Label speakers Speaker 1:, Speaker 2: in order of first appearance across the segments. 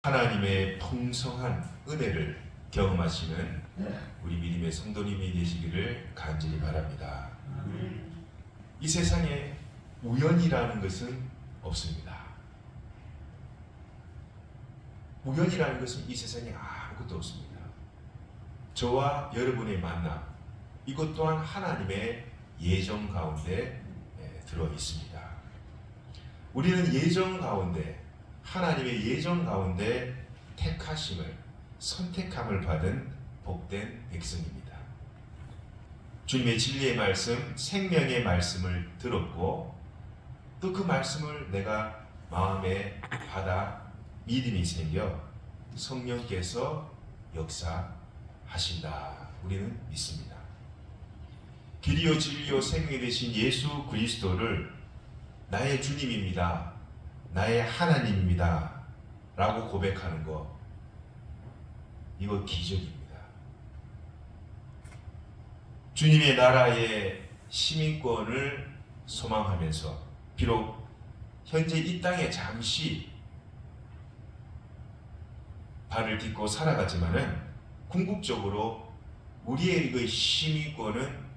Speaker 1: 하나님의 풍성한 은혜를 경험하시는 우리 믿음의 성도님이 되시기를 간절히 바랍니다. 이 세상에 우연이라는 것은 없습니다. 우연이라는 것은 이 세상에 아무것도 없습니다. 저와 여러분의 만남, 이것 또한 하나님의 예정 가운데 들어 있습니다. 우리는 예정 가운데, 하나님의 예정 가운데 택하심을, 선택함을 받은 복된 백성입니다. 주님의 진리의 말씀, 생명의 말씀을 들었고 또 그 말씀을 내가 마음에 받아 믿음이 생겨 성령께서 역사하신다. 우리는 믿습니다. 길이요 진리요 생명이 되신 예수 그리스도를 나의 주님입니다, 나의 하나님입니다 라고 고백하는 것, 이거 기적입니다. 주님의 나라의 시민권을 소망하면서 비록 현재 이 땅에 잠시 발을 딛고 살아가지만은 궁극적으로 우리의 그 시민권은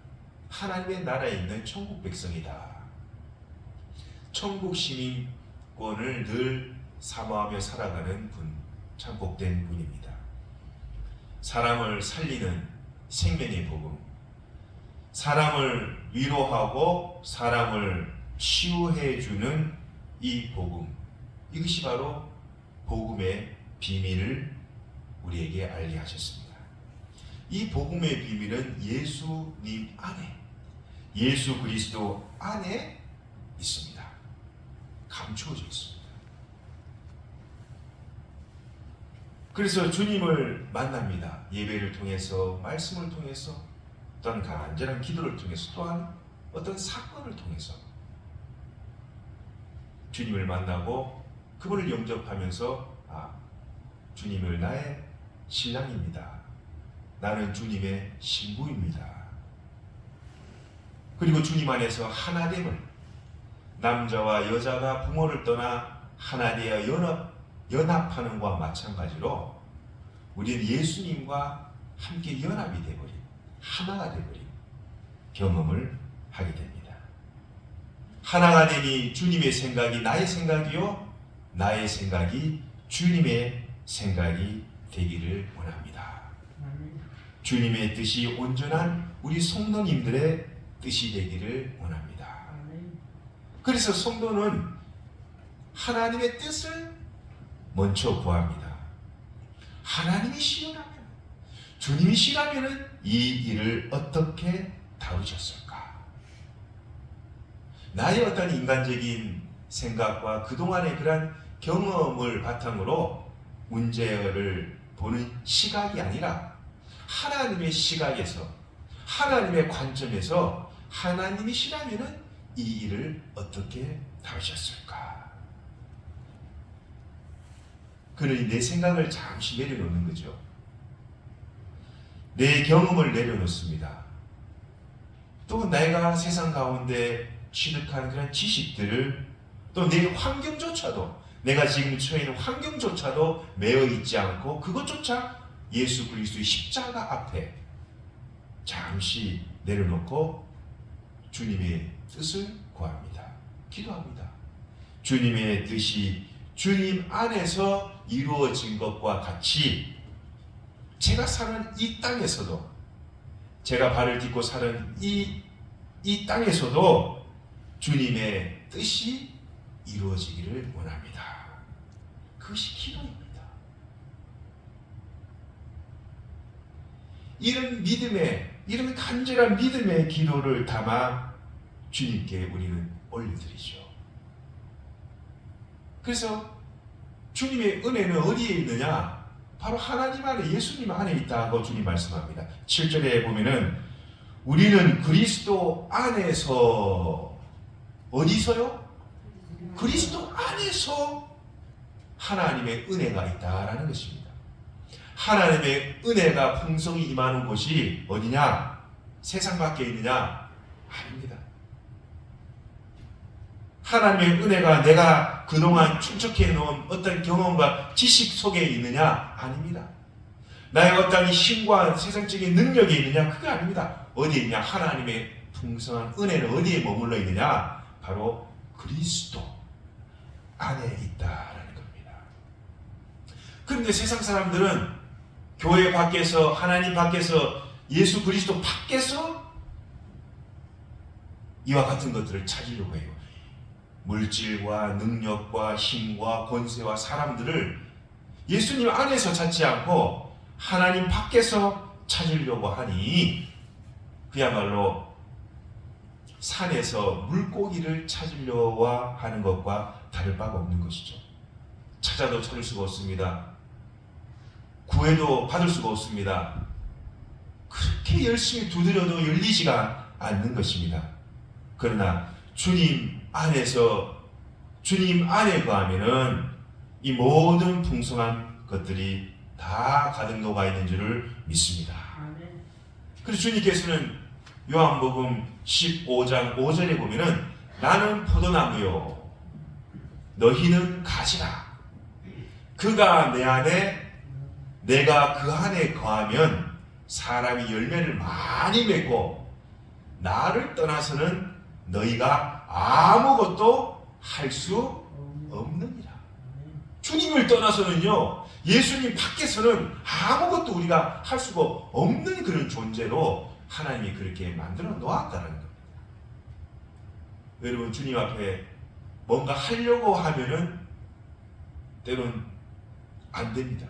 Speaker 1: 하나님의 나라에 있는 천국 백성이다. 천국 시민권을 늘 사모하며 살아가는 분, 참 복된 분입니다. 사람을 살리는 생명의 복음, 사람을 위로하고 사람을 치유해 주는 이 복음, 이것이 바로 복음의 비밀을 우리에게 알게 하셨습니다. 이 복음의 비밀은 예수님 안에, 예수 그리스도 안에 있습니다. 감추어져 있습니다. 그래서 주님을 만납니다. 예배를 통해서, 말씀을 통해서, 또한 간절한 기도를 통해서, 또한 어떤 사건을 통해서 주님을 만나고 그분을 영접하면서 주님을 나의 신랑입니다, 나는 주님의 신부입니다, 그리고 주님 안에서 하나됨을, 남자와 여자가 부모를 떠나 하나 되어 연합하는 것과 마찬가지로 우리는 예수님과 함께 연합이 되어버린, 하나가 되어버린 경험을 하게 됩니다. 하나가 되니 주님의 생각이 나의 생각이요, 나의 생각이 주님의 생각이 되기를 원합니다. 주님의 뜻이 온전한 우리 성도님들의 뜻이 되기를 원합니다. 그래서 성도는 하나님의 뜻을 먼저 구합니다. 하나님이 시원하면, 주님이 시라면은 이 일을 어떻게 다루셨을까? 나의 어떤 인간적인 생각과 그동안의 그런 경험을 바탕으로 문제를 보는 시각이 아니라 하나님의 시각에서, 하나님의 관점에서 하나님이 시라면은 이 일을 어떻게 다루셨을까? 그러니 내 생각을 잠시 내려놓는 거죠. 내 경험을 내려놓습니다. 또 내가 세상 가운데 취득한 그런 지식들을, 또 내 환경조차도, 내가 지금 처해 있는 환경조차도 매여 있지 않고 그것조차 예수 그리스도의 십자가 앞에 잠시 내려놓고 주님의 뜻을 구합니다. 기도합니다. 주님의 뜻이 주님 안에서 이루어진 것과 같이 제가 사는 이 땅에서도, 제가 발을 딛고 사는 이 땅에서도 주님의 뜻이 이루어지기를 원합니다. 그것이 기도입니다. 이런 믿음의, 이런 간절한 믿음의 기도를 담아 주님께 우리는 올려드리죠. 그래서 주님의 은혜는 어디에 있느냐? 바로 하나님 안에, 예수님 안에 있다고 주님 말씀합니다. 7절에 보면은 우리는 그리스도 안에서, 어디서요? 그리스도 안에서 하나님의 은혜가 있다라는 것입니다. 하나님의 은혜가 풍성히 임하는 곳이 어디냐? 세상 밖에 있느냐? 아닙니다. 하나님의 은혜가 내가 그동안 축적해 놓은 어떤 경험과 지식 속에 있느냐? 아닙니다. 나의 어떤 힘과 세상적인 능력이 있느냐? 그게 아닙니다. 어디에 있냐? 하나님의 풍성한 은혜는 어디에 머물러 있느냐? 바로 그리스도 안에 있다라는 겁니다. 그런데 세상 사람들은 교회 밖에서, 하나님 밖에서, 예수 그리스도 밖에서 이와 같은 것들을 찾으려고 해요. 물질과 능력과 힘과 권세와 사람들을 예수님 안에서 찾지 않고 하나님 밖에서 찾으려고 하니 그야말로 산에서 물고기를 찾으려고 하는 것과 다를 바가 없는 것이죠. 찾아도 찾을 수가 없습니다. 구해도 받을 수가 없습니다. 그렇게 열심히 두드려도 열리지가 않는 것입니다. 그러나 주님 안에서, 주님 안에 거하면은 이 모든 풍성한 것들이 다 가득 녹아 있는 줄을 믿습니다. 그래서 주님께서는 요한복음 15장 5절에 보면은 나는 포도나무요 너희는 가지라. 그가 내 안에 내가 그 안에 거하면 사람이 열매를 많이 맺고 나를 떠나서는 너희가 아무것도 할 수 없느니라. 주님을 떠나서는요, 예수님 밖에서는 아무것도 우리가 할 수가 없는 그런 존재로 하나님이 그렇게 만들어 놓았다는 겁니다. 여러분, 주님 앞에 뭔가 하려고 하면은 때론 안 됩니다.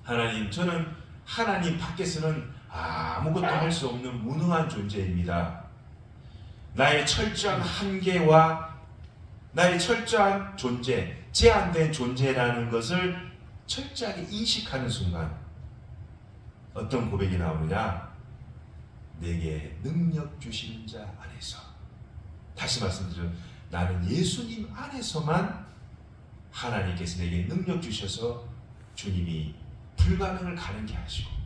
Speaker 1: 하나님, 저는 하나님 밖에서는 아무것도 할 수 없는 무능한 존재입니다. 나의 철저한 한계와 나의 철저한 존재, 제한된 존재라는 것을 철저하게 인식하는 순간 어떤 고백이 나오느냐? 내게 능력 주신 자 안에서. 다시 말씀드려, 나는 예수님 안에서만 하나님께서 내게 능력 주셔서 주님이 불가능을 가능케 하시고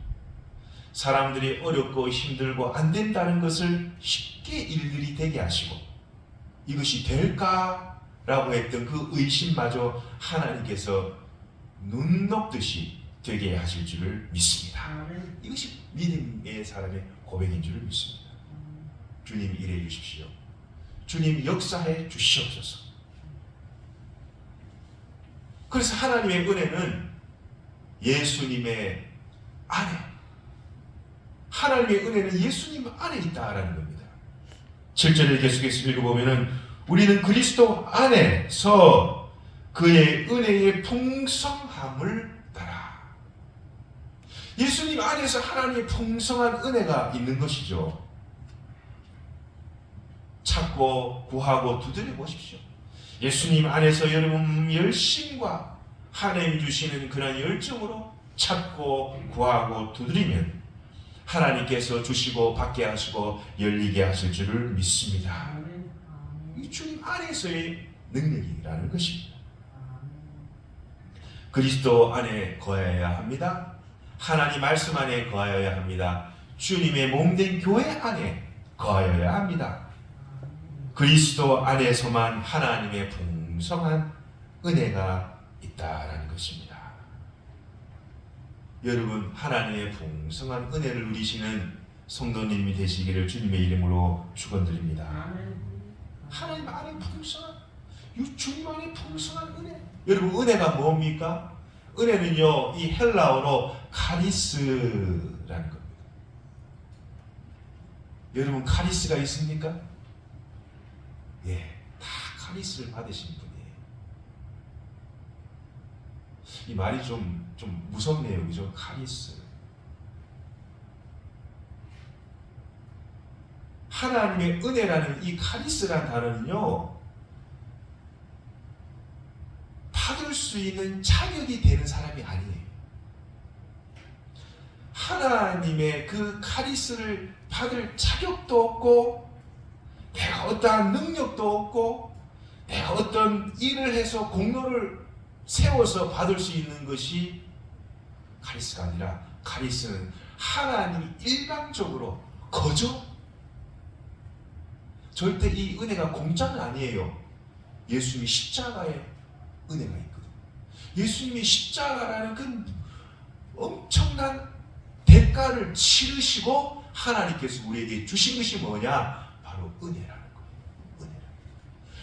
Speaker 1: 사람들이 어렵고 힘들고 안 된다는 것을 쉽게 일들이 되게 하시고 이것이 될까라고 했던 그 의심마저 하나님께서 눈 녹듯이 되게 하실 줄을 믿습니다. 이것이 믿음의 사람의 고백인 줄을 믿습니다. 주님 일해 주십시오. 주님 역사해 주시옵소서. 그래서 하나님의 은혜는 예수님의 안에, 하나님의 은혜는 예수님 안에 있다라는 겁니다. 7절을 계속해서 읽어보면은 우리는 그리스도 안에서 그의 은혜의 풍성함을 따라. 예수님 안에서 하나님의 풍성한 은혜가 있는 것이죠. 찾고 구하고 두드려 보십시오. 예수님 안에서 여러분 열심과 하나님 주시는 그런 열정으로 찾고 구하고 두드리면 하나님께서 주시고 받게 하시고 열리게 하실 줄을 믿습니다. 이 주님 안에서의 능력이라는 것입니다. 그리스도 안에 거하여야 합니다. 하나님 말씀 안에 거하여야 합니다. 주님의 몸된 교회 안에 거하여야 합니다. 그리스도 안에서만 하나님의 풍성한 은혜가 있다라는 것입니다. 여러분, 하나님의 풍성한 은혜를 누리시는 성도님이 되시기를 주님의 이름으로 축원드립니다. 하나님 안에 풍성한, 주님 안에 풍성한 은혜. 여러분, 은혜가 뭡니까? 은혜는요, 이 헬라어로 카리스라는 겁니다. 여러분, 카리스가 있습니까? 예, 다 카리스를 받으신 분이에요. 이 말이 좀 무섭네요, 그죠? 카리스. 하나님의 은혜라는 이 카리스라는 단어는요, 받을 수 있는 자격이 되는 사람이 아니에요. 하나님의 그 카리스를 받을 자격도 없고 내가 어떠한 능력도 없고 내가 어떤 일을 해서 공로를 세워서 받을 수 있는 것이 카리스가 아니라, 카리스는 하나님이 일방적으로 거저 절대 이 은혜가 공짜는 아니에요. 예수님이 십자가에 은혜가 있거든요. 예수님이 십자가라는 그 엄청난 대가를 치르시고 하나님께서 우리에게 주신 것이 뭐냐? 바로 은혜라는 거예요. 은혜라.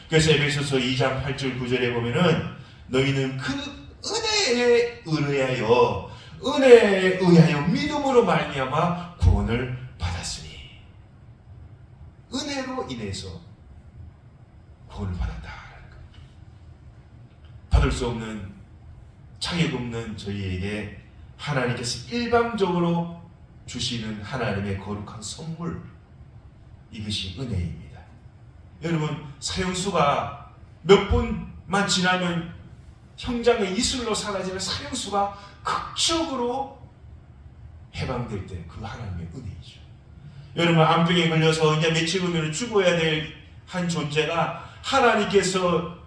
Speaker 1: 그래서 에베소서 2장 8절 9절에 보면은 너희는 그 은혜에 의하여 믿음으로 말미암아 구원을 받았으니 은혜로 인해서 구원을 받았다라는 거예요. 받을 수 없는 자격 없는 저희에게 하나님께서 일방적으로 주시는 하나님의 거룩한 선물, 이것이 은혜입니다. 여러분, 사형수가 몇 분만 지나면 형장의 이슬로 사라지는 사형수가 극적으로 해방될 때 그 하나님의 은혜이죠. 여러분, 암병에 걸려서 이제 며칠 후면 죽어야 될 한 존재가 하나님께서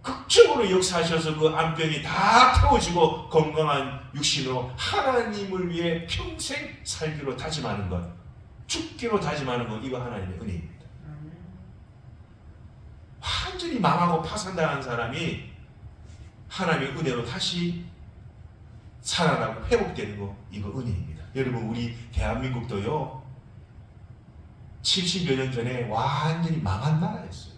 Speaker 1: 극적으로 역사하셔서 그 암병이 다 태워지고 건강한 육신으로 하나님을 위해 평생 살기로 다짐하는 것, 죽기로 다짐하는 것, 이거 하나님의 은혜입니다. 완전히 망하고 파산당한 사람이 하나님의 은혜로 다시 살아나고 회복되는 거, 이거 은혜입니다. 여러분, 우리 대한민국도요 70여 년 전에 완전히 망한 나라였어요.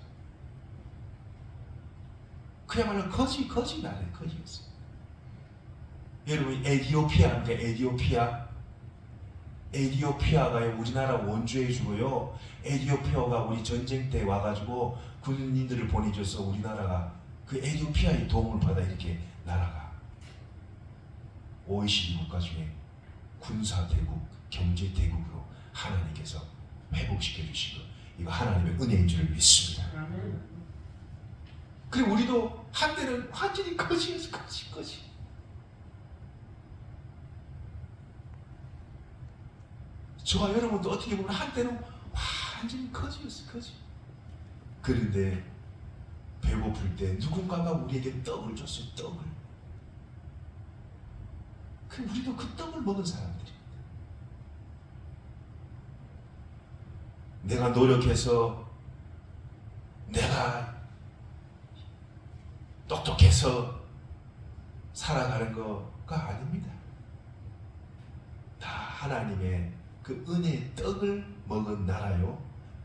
Speaker 1: 그야말로 거지 나라예요. 거지였어요. 여러분, 에티오피아인데 에티오피아가 우리나라 원주해주고요, 에티오피아가 우리 전쟁 때 와가지고 군인들을 보내줘서 우리나라가 그 에티오피아의 도움을 받아 이렇게 나라가 OECD 국가 중에 군사 대국, 경제 대국으로 하나님께서 회복시켜 주신 것, 이거 하나님의 은혜인 줄 믿습니다. 그리고 우리도 한때는 완전히 거지였어. 거지. 저와 여러분도 어떻게 보면 한때는 완전히 거지였어. 그런데 배고플 때 누군가가 우리에게 떡을 줬어요. 떡을. 그럼 우리도 그 떡을 먹은 사람들입니다. 내가 노력해서, 내가 똑똑해서 살아가는 거가 아닙니다. 다 하나님의 그 은혜의 떡을 먹은 나라요,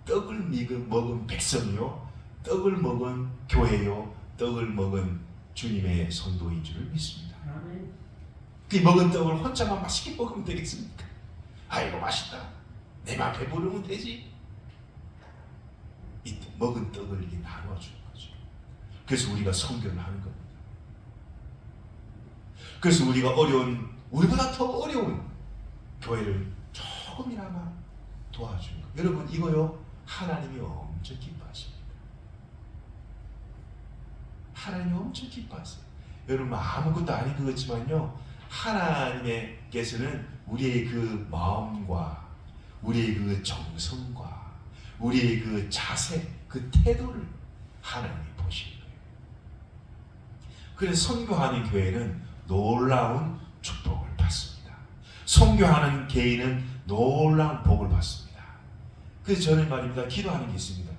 Speaker 1: 떡을 먹은 백성이요, 떡을 먹은 교회요, 떡을 먹은 주님의 성도인 줄을 믿습니다. 그 먹은 떡을 혼자만 맛있게 먹으면 되겠습니까? 아이고 맛있다, 내만 배부르면 되지. 이 먹은 떡을 이렇게 나눠주는 거죠. 그래서 우리가 선교를 하는 겁니다. 그래서 우리가 우리보다 더 어려운 교회를 조금이나마 도와주는 거. 여러분, 이거요 하나님이 엄청 기뻐하십니다. 하나님이 엄청 기뻐하세요. 여러분, 아무것도 아닌 것 같지만요, 하나님께서는 우리의 그 마음과 우리의 그 정성과 우리의 그 자세, 그 태도를 하나님이 보시는 거예요. 그래서 선교하는 교회는 놀라운 축복을 받습니다. 선교하는 개인은 놀라운 복을 받습니다. 그래서 저는 말입니다, 기도하는 게 있습니다.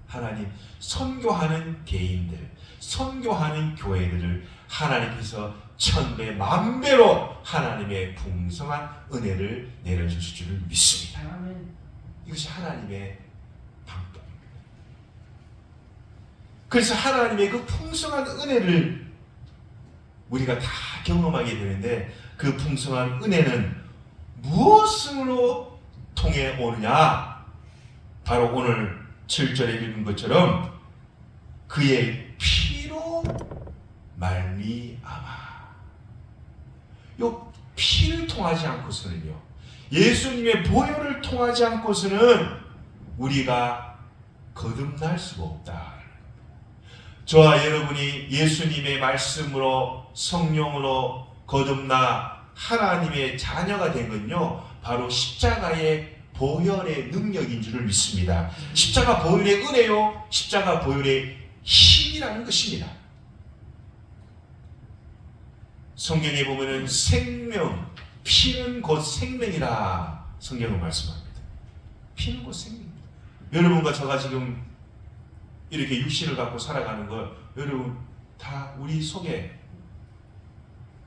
Speaker 1: 하나님, 선교하는 개인들, 선교하는 교회들을 하나님께서 1000배, 10,000배로 하나님의 풍성한 은혜를 내려주실 줄을 믿습니다. 이것이 하나님의 방법입니다. 그래서 하나님의 그 풍성한 은혜를 우리가 다 경험하게 되는데, 그 풍성한 은혜는 무엇으로 통해 오느냐? 바로 오늘 7절에 읽은 것처럼 그의 피로 말미암아. 요 피를 통하지 않고서는요, 예수님의 보혈을 통하지 않고서는 우리가 거듭날 수가 없다. 저와 여러분이 예수님의 말씀으로, 성령으로 거듭나 하나님의 자녀가 된 건요, 바로 십자가의 보혈의 능력인 줄을 믿습니다. 십자가 보혈의 은혜요, 십자가 보혈의 힘이라는 것입니다. 성경에 보면은 생명, 피는 곧 생명이라 성경은 말씀합니다. 피는 곧 생명입니다. 여러분과 저가 지금 이렇게 육신을 갖고 살아가는 거, 여러분 다 우리 속에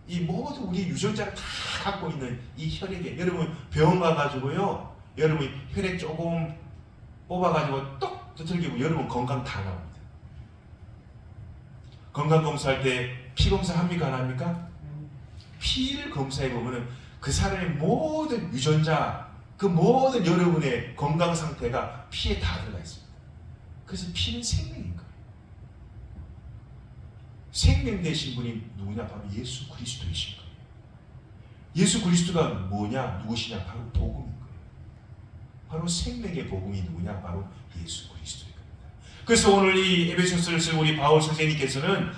Speaker 1: 이 모든 우리 유전자를 다 갖고 있는 이 혈액에, 여러분 병원 가가지고요, 여러분 혈액 조금 뽑아가지고 똑 두들기고 여러분 건강 다 나옵니다. 건강검사할 때 피 검사 합니까 안 합니까? 피를 검사해 보면은 그 사람의 모든 유전자, 그 모든 여러분의 건강 상태가 피에 다 들어가 있습니다. 그래서 피는 생명인 거예요. 생명 되신 분이 누구냐? 바로 예수 그리스도이신 거예요. 예수 그리스도가 뭐냐? 누구시냐? 바로 복음인 거예요. 바로 생명의 복음이 누구냐? 바로 예수 그리스도인 겁니다. 그래서 오늘 이 에베소서를 쓴 우리 바울 선생님께서는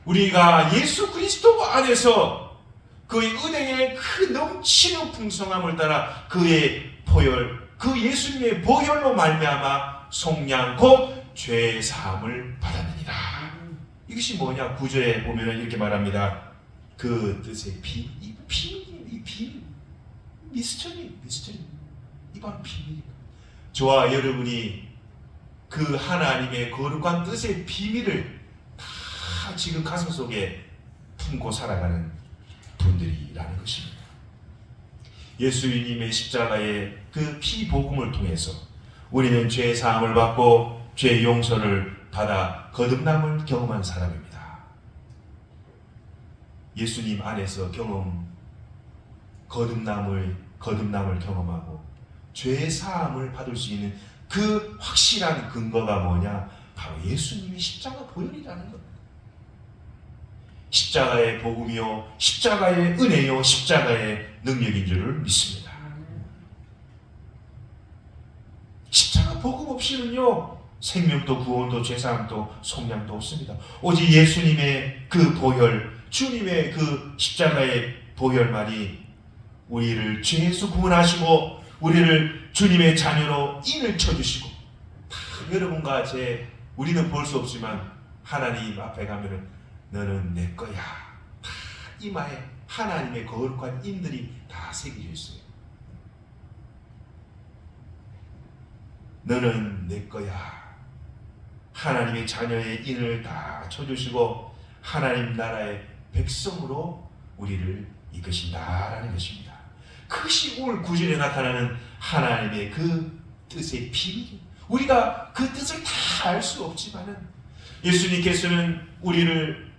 Speaker 1: 우리가 예수 그리스도 안에서 그의 은혜의 그 넘치는 풍성함을 따라 그의 보혈, 그 예수님의 보혈로 말미암아 속량 곧 죄 사함을 받았느니라. 이것이 뭐냐? 9절에 보면은 이렇게 말합니다. 그 뜻의 비, 이 비, 미스터리. 이 바로 비밀입니다. 저와 여러분이 그 하나님의 거룩한 뜻의 비밀을 다 지금 가슴 속에 품고 살아가는 분들이라는 것입니다. 예수님의 십자가의 그 피복음을 통해서 우리는 죄 사함을 받고 죄 용서를 받아 거듭남을 경험한 사람입니다. 예수님 안에서 거듭남을 경험하고 죄 사함을 받을 수 있는 그 확실한 근거가 뭐냐? 바로 예수님이 십자가 보혈이라는 겁니다. 십자가의 복음이요, 십자가의 은혜요, 십자가의 능력인 줄을 믿습니다. 십자가 복음 없이는요, 생명도 구원도 죄사함도 속량도 없습니다. 오직 예수님의 그 보혈, 주님의 그 십자가의 보혈만이 우리를 죄에서 구원하시고 우리를 주님의 자녀로 인을 쳐주시고, 여러분과 우리는 볼 수 없지만 하나님 앞에 가면은 너는 내 거야. 다 이마에 하나님의 거룩한 인들이 다 새겨져 있어요. 너는 내 거야. 하나님의 자녀의 인을 다 쳐주시고 하나님 나라의 백성으로 우리를 이끄신다라는 것입니다. 그것이 오늘 9절에 나타나는 하나님의 그 뜻의 비밀. 우리가 그 뜻을 다 알 수 없지만은 예수님께서는 우리를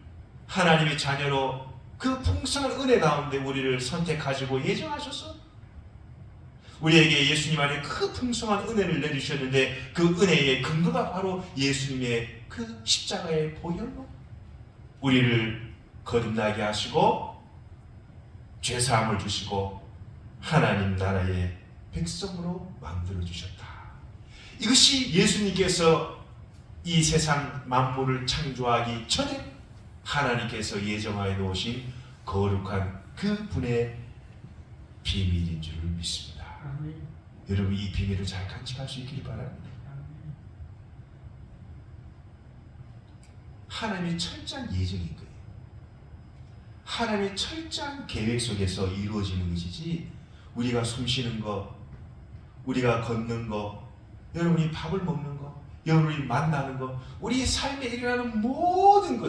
Speaker 1: 하나님의 자녀로 그 풍성한 은혜 가운데 우리를 선택하시고 예정하셔서 우리에게 예수님 안에 그 풍성한 은혜를 내주셨는데, 그 은혜의 근거가 바로 예수님의 그 십자가의 보혈로 우리를 거듭나게 하시고 죄사함을 주시고 하나님 나라의 백성으로 만들어 주셨다. 이것이 예수님께서 이 세상 만물을 창조하기 전에 하나님께서 예정하여 놓으신 거룩한 그 분의 비밀인 줄을 믿습니다. 아멘. 여러분 이 비밀을 잘 간직할 수 있기를 바랍니다. 아멘. 하나님의 철저한 예정인 거예요. 하나님의 철저한 계획 속에서 이루어지는 것이지, 우리가 숨쉬는 것, 우리가 걷는 것, 여러분이 밥을 먹는 것, 여러분이 만나는 것, 우리 삶에 일어나는 모든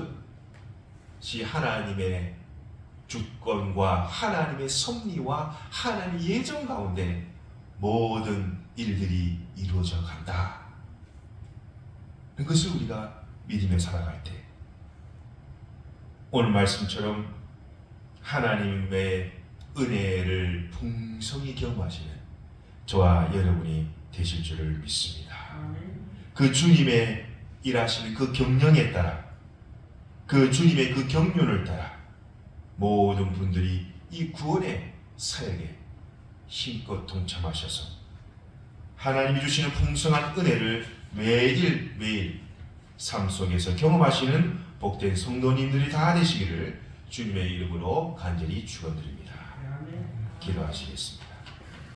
Speaker 1: 것이 하나님의 주권과 하나님의 섭리와 하나님의 예정 가운데 모든 일들이 이루어져 간다. 그것을 우리가 믿으며 살아갈 때 오늘 말씀처럼 하나님의 은혜를 풍성히 경험하시는 저와 여러분이 되실 줄을 믿습니다. 그 주님의 일하시는 그 경륜에 따라, 그 주님의 그 경륜을 따라 모든 분들이 이 구원의 사역에 힘껏 동참하셔서 하나님이 주시는 풍성한 은혜를 매일 삶 속에서 경험하시는 복된 성도님들이 다 되시기를 주님의 이름으로 간절히 축원드립니다. 기도하시겠습니다.